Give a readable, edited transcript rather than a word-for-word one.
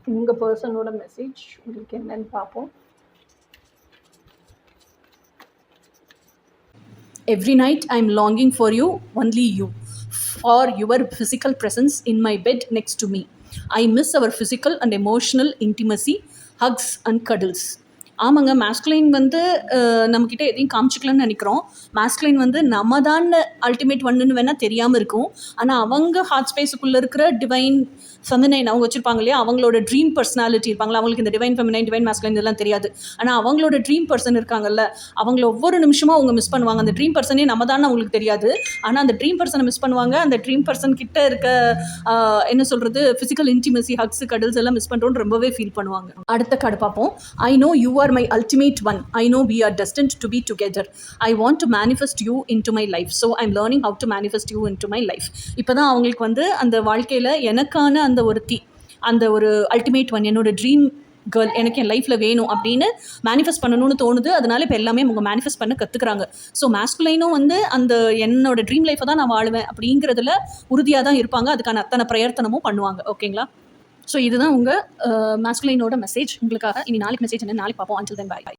உங்கள் பர்சனோட மெசேஜ் உங்களுக்கு என்னன்னு பார்ப்போம். Every night I'm longing for you, only you, for your physical presence in my bed next to me. I miss our physical and emotional intimacy, hugs and cuddles. ஆமாங்க, masculine வந்து நம்மக்கிட்ட எதையும் காமிச்சிக்கலன்னு நினைக்கிறோம். Masculine வந்து நம்ம தான் அல்டிமேட் ஒன்றுன்னு வேணால் தெரியாமல் இருக்கும். ஆனால் அவங்க ஹார்ட் ஸ்பேஸுக்குள்ளே இருக்கிற டிவைன் ஃபெமினைன் அவங்க வச்சுருப்பாங்க இல்லையா, அவங்களோட ட்ரீம் பர்சனாலிட்டி இருப்பாங்களா, அவங்களுக்கு இந்த டிவைன் ஃபெமினைன் டிவைன் மேஸ்குலைன் இதெல்லாம் தெரியாது. ஆனால் அவங்களோட ட்ரீம் பர்சன் இருக்காங்கல்ல, அவங்கள ஒவ்வொரு நிமிஷமும் அவங்க மிஸ் பண்ணுவாங்க. அந்த ட்ரீம் பர்சனே நம்ம தான் அவங்களுக்கு தெரியாது. ஆனால் அந்த ட்ரீம் பர்சனை மிஸ் பண்ணுவாங்க. அந்த ட்ரீம் பர்சன் கிட்ட இருக்க என்ன சொல்கிறது, ஃபிசிக்கல் இன்டிமசி, ஹக்ஸ், கடல்ஸ் எல்லாம் மிஸ் பண்ணுறோன்னு ரொம்பவே ஃபீல் பண்ணுவாங்க. அடுத்த கார்டு பார்ப்போம். I know you are my ultimate one. I know we are destined to be together. I want to manifest you into my life. So I'm learning how to manifest you into my life. இப்போ தான் அவங்களுக்கு வந்து அந்த வாழ்க்கையில் எனக்கான அந்த ஒரு ultimate one, என்னோட ட்ரீம் கேர்ள் எனக்கு என் லைஃப்பில் வேணும் அப்படின்னு மேனிஃபெஸ்ட் பண்ணணும்னு தோணுது. அதனால இப்போ எல்லாமே அவங்க மேனிஃபெஸ்ட் பண்ண கற்றுக்குறாங்க. ஸோ மேஸ்குலைனும் வந்து அந்த என்னோட ட்ரீம் லைஃப்பை தான் நான் வாழுவேன் அப்படிங்கிறதுல உறுதியாக தான் இருப்பாங்க. அதுக்கான அத்தனை பிரயத்தனமும் பண்ணுவாங்க. ஓகேங்களா? ஸோ இதுதான் உங்கள் மேஸ்குலைனோட மெசேஜ் உங்களுக்காக. இனி நாளைக்கு மெசேஜ் என்ன நாளைக்கு பார்ப்போம். Until then, bye.